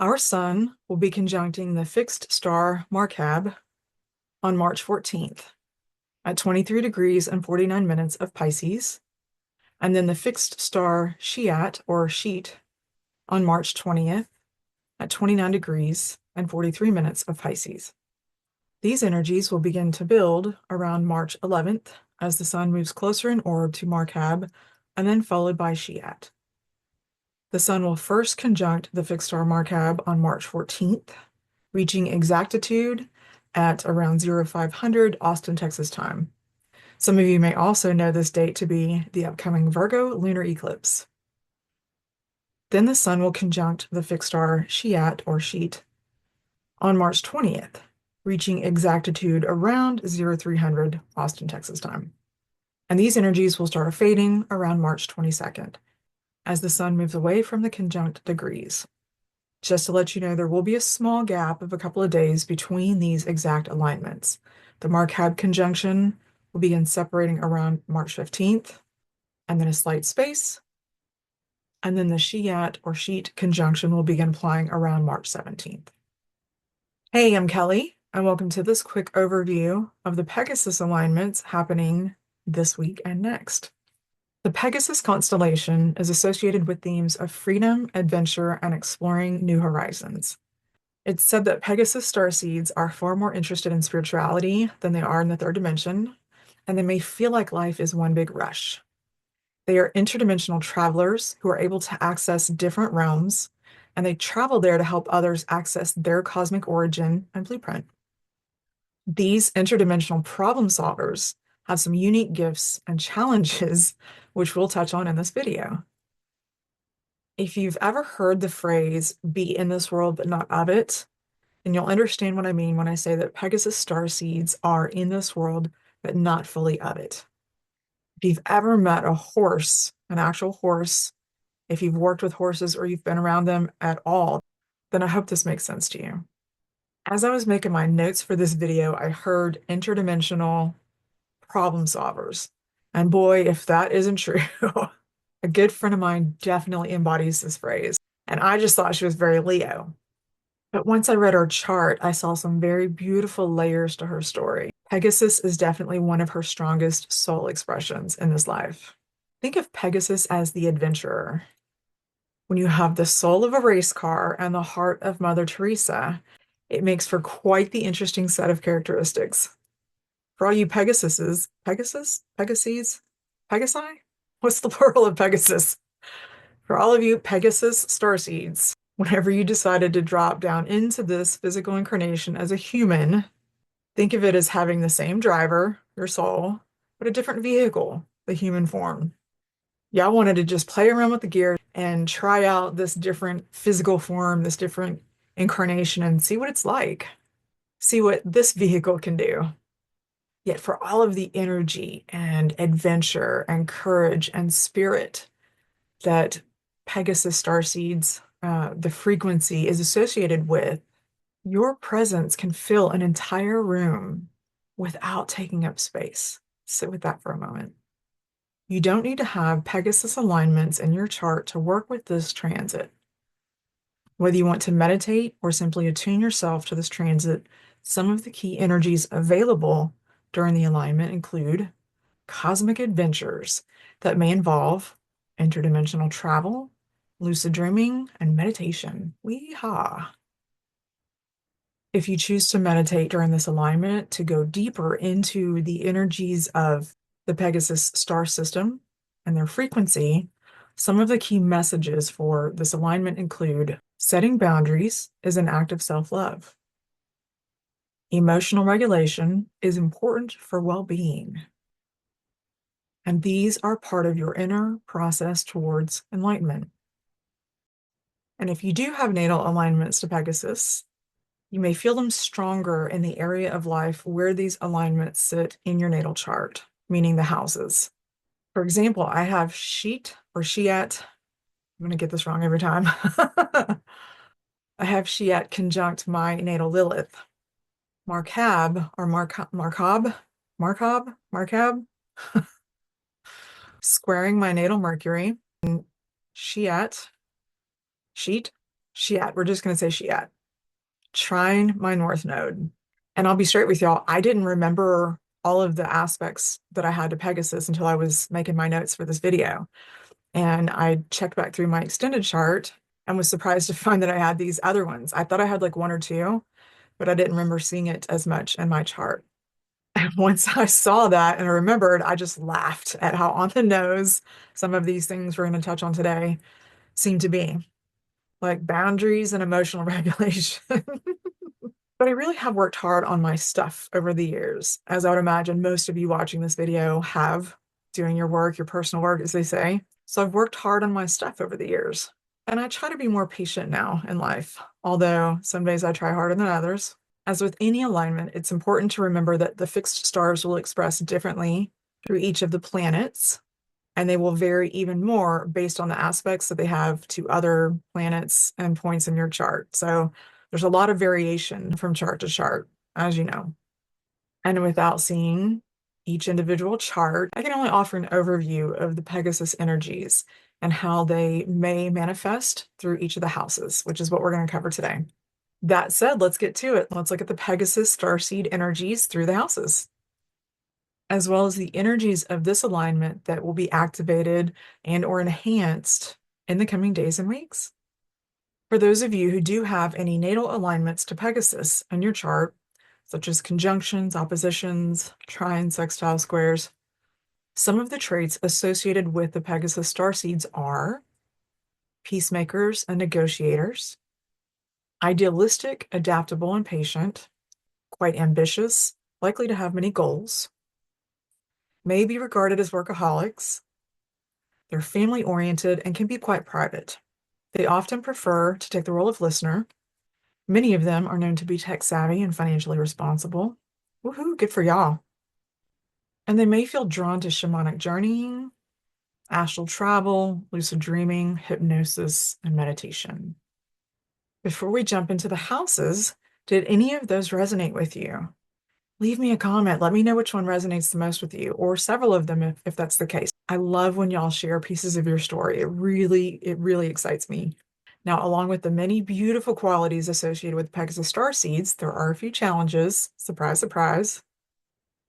Our sun will be conjuncting the fixed star MARKAB on March 14th at 23 degrees and 49 minutes of Pisces, and then the fixed star SCHEAT or SCHEAT on March 20th at 29 degrees and 43 minutes of Pisces. These energies will begin to build around March 11th as the sun moves closer in orb to MARKAB and then followed by SCHEAT. The sun will first conjunct the fixed star MARKAB on March 14th, reaching exactitude at around 0500 Austin, Texas time. Some of you may also know this date to be the upcoming Virgo lunar eclipse. Then the sun will conjunct the fixed star SCHEAT or SCHEAT on March 20th, reaching exactitude around 0300 Austin, Texas time. And these energies will start fading around March 22nd as the sun moves away from the conjunct degrees. Just to let you know, there will be a small gap of a couple of days between these exact alignments. The MARKAB conjunction will begin separating around March 15th, and then a slight space, and then the SCHEAT or SCHEAT conjunction will begin applying around March 17th. Hey, I'm Kelly, and welcome to this quick overview of the Pegasus alignments happening this week and next. The Pegasus Constellation is associated with themes of freedom, adventure, and exploring new horizons. It's said that Pegasus Starseeds are far more interested in spirituality than they are in the third dimension, and they may feel like life is one big rush. They are interdimensional travelers who are able to access different realms, and they travel there to help others access their cosmic origin and blueprint. These interdimensional problem solvers have some unique gifts and challenges, which we'll touch on in this video. If you've ever heard the phrase, be in this world but not of it, then you'll understand what I mean when I say that Pegasus Starseeds are in this world but not fully of it. If you've ever met a horse, an actual horse, if you've worked with horses or you've been around them at all, then I hope this makes sense to you. As I was making my notes for this video, I heard interdimensional problem solvers. And boy, if that isn't true, a good friend of mine definitely embodies this phrase. And I just thought she was very Leo. But once I read her chart, I saw some very beautiful layers to her story. Pegasus is definitely one of her strongest soul expressions in this life. Think of Pegasus as the adventurer. When you have the soul of a race car and the heart of Mother Teresa, it makes for quite the interesting set of characteristics. For all you Pegasuses, Pegasi? What's the plural of Pegasus? For all of you Pegasus Starseeds, whenever you decided to drop down into this physical incarnation as a human, think of it as having the same driver, your soul, but a different vehicle, the human form. Y'all wanted to just play around with the gear and try out this different physical form, this different incarnation, and see what it's like. See what this vehicle can do. Yet for all of the energy and adventure and courage and spirit that Pegasus Starseeds, the frequency is associated with, your presence can fill an entire room without taking up space. Sit with that for a moment. You don't need to have Pegasus alignments in your chart to work with this transit. Whether you want to meditate or simply attune yourself to this transit, some of the key energies available during the alignment include cosmic adventures that may involve interdimensional travel, lucid dreaming, and meditation. Wee-haw. If you choose to meditate during this alignment to go deeper into the energies of the Pegasus star system and their frequency, some of the key messages for this alignment include setting boundaries is an act of self-love. Emotional regulation is important for well-being. And these are part of your inner process towards enlightenment. And if you do have natal alignments to Pegasus, you may feel them stronger in the area of life where these alignments sit in your natal chart, meaning the houses. For example, I have SCHEAT or SCHEAT. I'm going to get this wrong every time. I have SCHEAT conjunct my natal Lilith. MARKAB or MARKAB, squaring my natal Mercury, and SCHEAT, SCHEAT. We're just going to say SCHEAT. Trine my North Node. And I'll be straight with y'all, I didn't remember all of the aspects that I had to Pegasus until I was making my notes for this video. And I checked back through my extended chart and was surprised to find that I had these other ones. I thought I had like one or two, but I didn't remember seeing it as much in my chart. And once I saw that and I remembered, I just laughed at how on the nose some of these things we're going to touch on today seem to be, like boundaries and emotional regulation. But I really have worked hard on my stuff over the years, as I would imagine most of you watching this video have, doing your work, your personal work, as they say. So I've worked hard on my stuff over the years. And I try to be more patient now in life, although some days I try harder than others. As with any alignment, it's important to remember that the fixed stars will express differently through each of the planets, and they will vary even more based on the aspects that they have to other planets and points in your chart. So there's a lot of variation from chart to chart, as you know. And without seeing each individual chart, I can only offer an overview of the Pegasus energies and how they may manifest through each of the houses, which is what we're going to cover today. That said, let's get to it. Let's look at the Pegasus Starseed energies through the houses, as well as the energies of this alignment that will be activated and or enhanced in the coming days and weeks. For those of you who do have any natal alignments to Pegasus in your chart, such as conjunctions, oppositions, trines, sextile squares, some of the traits associated with the Pegasus starseeds are peacemakers and negotiators, idealistic, adaptable, and patient, quite ambitious, likely to have many goals, may be regarded as workaholics. They're family-oriented and can be quite private. They often prefer to take the role of listener. Many of them are known to be tech-savvy and financially responsible. Woohoo, good for y'all. And they may feel drawn to shamanic journeying, astral travel, lucid dreaming, hypnosis, and meditation. Before we jump into the houses, did any of those resonate with you? Leave me a comment. Let me know which one resonates the most with you, or several of them if that's the case. I love when y'all share pieces of your story. It really excites me. Now, along with the many beautiful qualities associated with Pegasus Starseeds, there are a few challenges, surprise, surprise,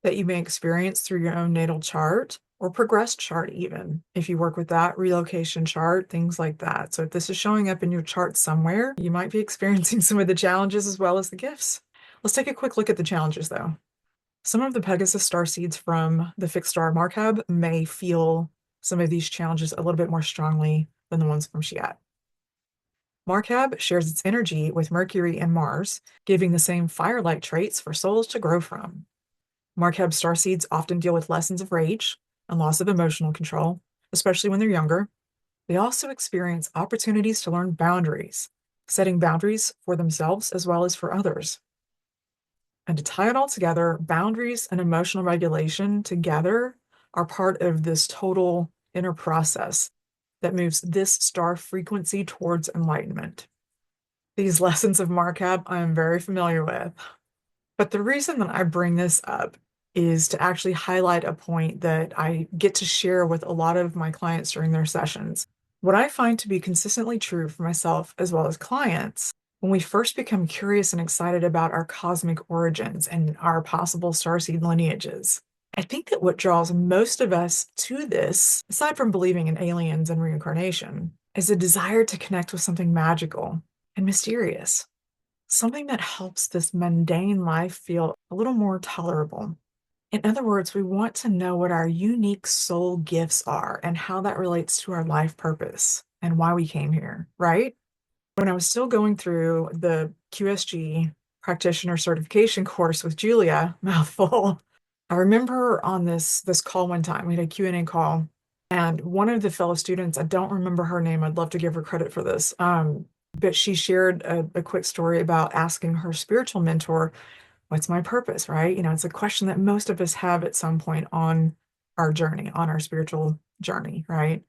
that you may experience through your own natal chart or progressed chart even. If you work with that, relocation chart, things like that. So if this is showing up in your chart somewhere, you might be experiencing some of the challenges as well as the gifts. Let's take a quick look at the challenges though. Some of the Pegasus starseeds from the fixed star MARKAB may feel some of these challenges a little bit more strongly than the ones from SCHEAT. MARKAB shares its energy with Mercury and Mars, giving the same fire-like traits for souls to grow from. MARKAB starseeds often deal with lessons of rage and loss of emotional control, especially when they're younger. They also experience opportunities to learn boundaries, setting boundaries for themselves as well as for others. And to tie it all together, boundaries and emotional regulation together are part of this total inner process that moves this star frequency towards enlightenment. These lessons of MARKAB I am very familiar with. But the reason that I bring this up is to actually highlight a point that I get to share with a lot of my clients during their sessions. What I find to be consistently true for myself as well as clients, when we first become curious and excited about our cosmic origins and our possible starseed lineages, I think that what draws most of us to this, aside from believing in aliens and reincarnation, is a desire to connect with something magical and mysterious, something that helps this mundane life feel a little more tolerable. In other words, we want to know what our unique soul gifts are and how that relates to our life purpose and why we came here, right? When I was still going through the QSG practitioner certification course with Julia, mouthful, I remember on this call one time, we had a Q&A call, and one of the fellow students, I don't remember her name, I'd love to give her credit for this, but she shared a quick story about asking her spiritual mentor, what's my purpose, right? You know, it's a question that most of us have at some point on our journey, on our spiritual journey, right?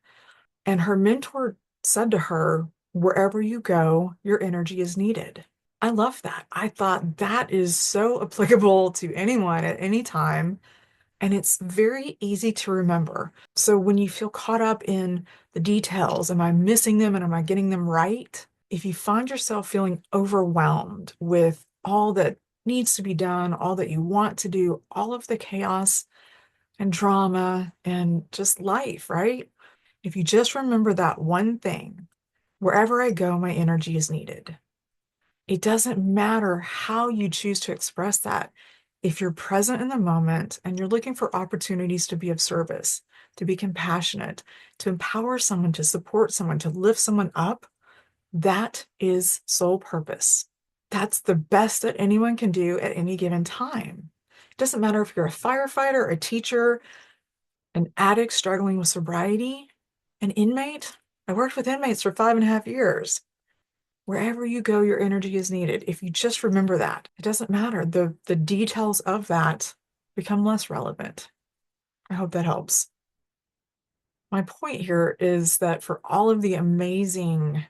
And her mentor said to her, wherever you go, your energy is needed. I love that. I thought that is so applicable to anyone at any time. And it's very easy to remember. So when you feel caught up in the details, am I missing them and am I getting them right? if you find yourself feeling overwhelmed with all that needs to be done, all that you want to do, all of the chaos and drama and just life, right? If you just remember that one thing, wherever I go, my energy is needed. It doesn't matter how you choose to express that. If you're present in the moment and you're looking for opportunities to be of service, to be compassionate, to empower someone, to support someone, to lift someone up, that is soul purpose. That's the best that anyone can do at any given time. It doesn't matter if you're a firefighter, a teacher, an addict struggling with sobriety, an inmate. I worked with inmates for 5.5 years. Wherever you go, your energy is needed. If you just remember that, it doesn't matter. The details of that become less relevant. I hope that helps. My point here is that for all of the amazing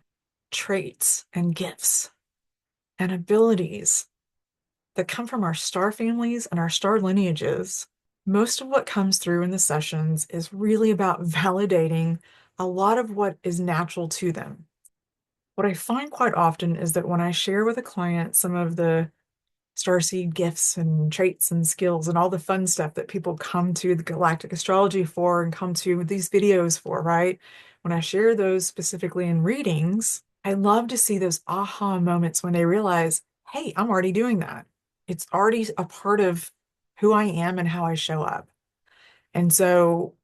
traits and gifts and abilities that come from our star families and our star lineages, most of what comes through in the sessions is really about validating a lot of what is natural to them. What I find quite often is that when I share with a client some of the starseed gifts and traits and skills and all the fun stuff that people come to the galactic astrology for and come to these videos for, right? When I share those specifically in readings, I love to see those aha moments when they realize, hey, I'm already doing that. It's already a part of who I am and how I show up. And so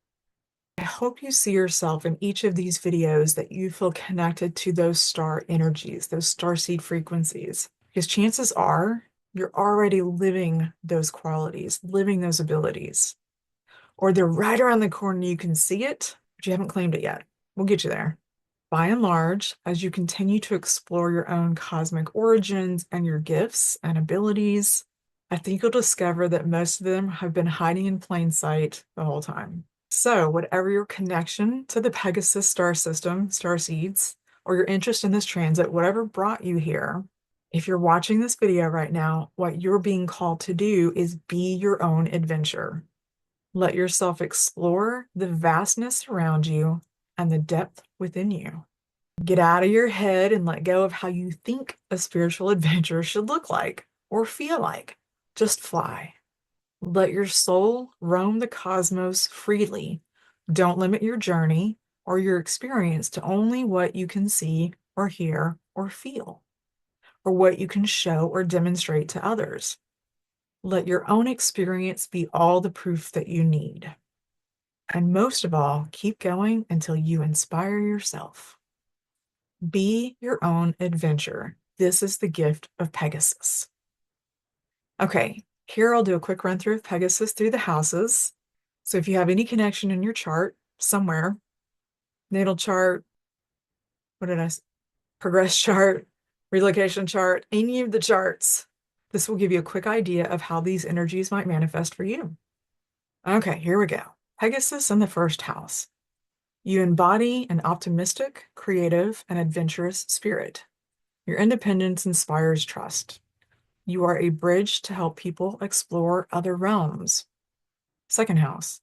I hope you see yourself in each of these videos that you feel connected to those star energies, those starseed frequencies, because chances are you're already living those qualities, living those abilities, or they're right around the corner. You can see it, but you haven't claimed it yet. We'll get you there. By and large, as you continue to explore your own cosmic origins and your gifts and abilities, I think you'll discover that most of them have been hiding in plain sight the whole time. So, whatever your connection to the Pegasus star system, starseeds, or your interest in this transit, whatever brought you here, if you're watching this video right now, what you're being called to do is be your own adventure. Let yourself explore the vastness around you and the depth within you. Get out of your head and let go of how you think a spiritual adventure should look like or feel like. Just fly. Let your soul roam the cosmos freely. Don't limit your journey or your experience to only what you can see or hear or feel, or what you can show or demonstrate to others. Let your own experience be all the proof that you need. And most of all, keep going until you inspire yourself. Be your own adventure. This is the gift of Pegasus. Okay, here I'll do a quick run through of Pegasus through the houses. So if you have any connection in your chart somewhere, natal chart, what did I say? Progress chart, relocation chart, any of the charts, this will give you a quick idea of how these energies might manifest for you. Okay, here we go. Pegasus in the first house. You embody an optimistic, creative, and adventurous spirit. Your independence inspires trust. You are a bridge to help people explore other realms. Second house.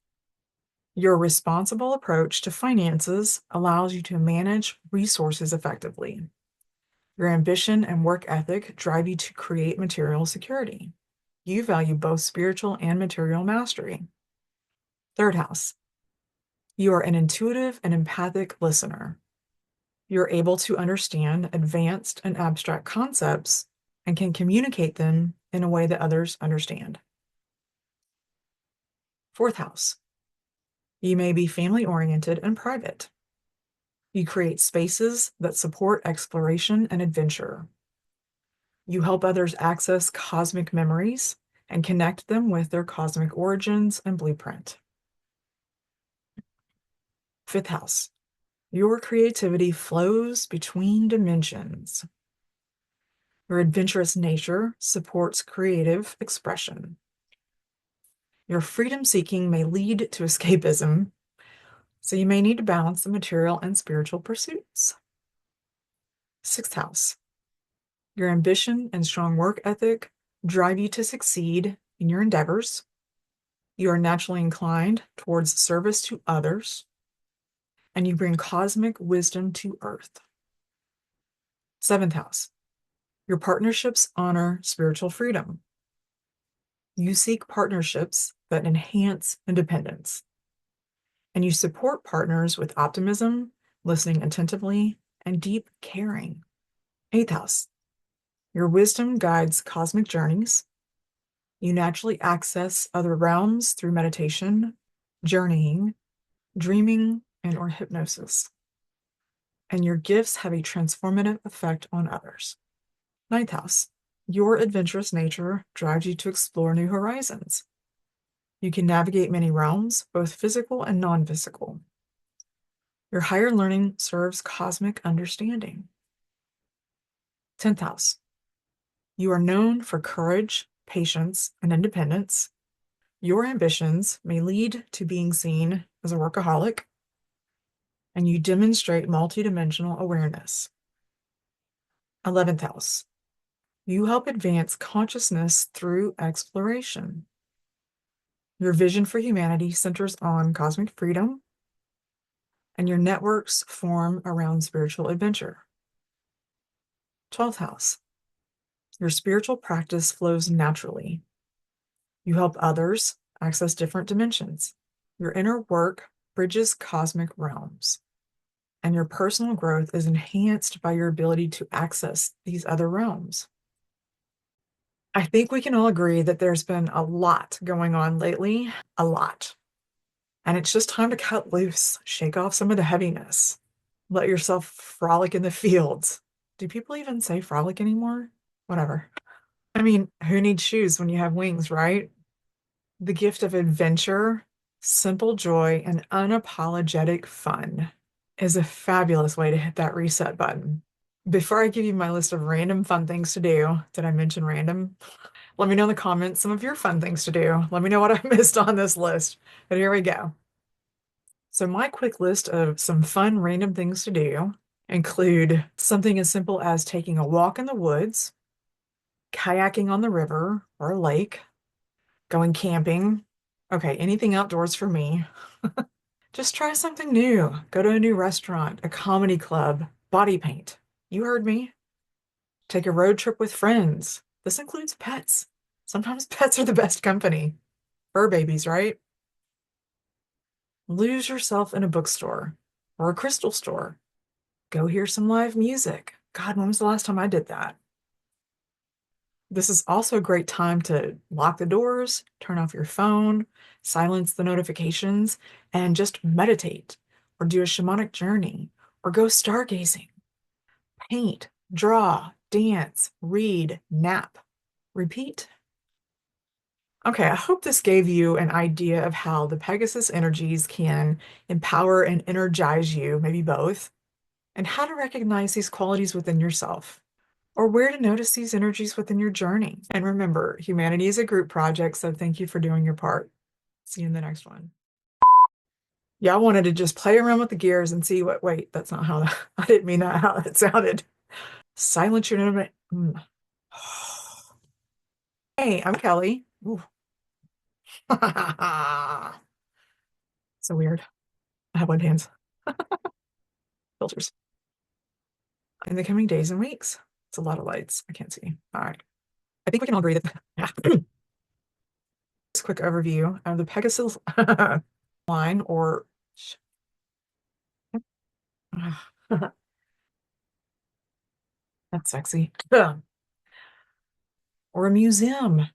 Your responsible approach to finances allows you to manage resources effectively. Your ambition and work ethic drive you to create material security. You value both spiritual and material mastery. Third house. You are an intuitive and empathic listener. You're able to understand advanced and abstract concepts and can communicate them in a way that others understand. Fourth house. You may be family-oriented and private. You create spaces that support exploration and adventure. You help others access cosmic memories and connect them with their cosmic origins and blueprint. Fifth house. Your creativity flows between dimensions. Your adventurous nature supports creative expression. Your freedom-seeking may lead to escapism, so you may need to balance the material and spiritual pursuits. Sixth house. Your ambition and strong work ethic drive you to succeed in your endeavors. You are naturally inclined towards service to others, and you bring cosmic wisdom to Earth. 7th house. Your partnerships honor spiritual freedom. You seek partnerships that enhance independence. And you support partners with optimism, listening attentively, and deep caring. 8th house. Your wisdom guides cosmic journeys. You naturally access other realms through meditation, journeying, dreaming, and or hypnosis. And your gifts have a transformative effect on others. 9th house. Your adventurous nature drives you to explore new horizons. You can navigate many realms, both physical and non-physical. Your higher learning serves cosmic understanding. 10th house. You are known for courage, patience, and independence. Your ambitions may lead to being seen as a workaholic, and you demonstrate multidimensional awareness. 11th house. You help advance consciousness through exploration. Your vision for humanity centers on cosmic freedom, and your networks form around spiritual adventure. 12th house. Your spiritual practice flows naturally. You help others access different dimensions. Your inner work bridges cosmic realms, and your personal growth is enhanced by your ability to access these other realms. I think we can all agree that there's been a lot going on lately, a lot. And it's just time to cut loose, shake off some of the heaviness, let yourself frolic in the fields. Do people even say frolic anymore? Whatever. I mean, who needs shoes when you have wings, right? The gift of adventure, simple joy, and unapologetic fun is a fabulous way to hit that reset button. Before I give you my list of random fun things to do, did I mention random? Let me know in the comments some of your fun things to do. Let me know what I missed on this list. But here we go. So my quick list of some fun random things to do include something as simple as taking a walk in the woods, kayaking on the river or a lake, going camping. Okay, anything outdoors for me. Just try something new. Go to a new restaurant, a comedy club, body paint. You heard me. Take a road trip with friends. This includes pets. Sometimes pets are the best company. Fur babies, right? Lose yourself in a bookstore or a crystal store. Go hear some live music. God, when was the last time I did that? This is also a great time to lock the doors, turn off your phone, silence the notifications, and just meditate or do a shamanic journey or go stargazing. Paint, draw, dance, read, nap, repeat. Okay, I hope this gave you an idea of how the Pegasus energies can empower and energize you, maybe both, and how to recognize these qualities within yourself, or where to notice these energies within your journey. And remember, humanity is a group project, so thank you for doing your part. See you in the next one. Yeah, I wanted to just play around with the gears and see what, wait, that's not how, I didn't mean that how that sounded. Silence your notification. Hey, I'm Kellie. Ooh. So weird. I have web hands. Filters. In the coming days and weeks. It's a lot of lights. I can't see. All right. I think we can all agree that this quick overview of the Pegasus line or that's sexy. Or a museum.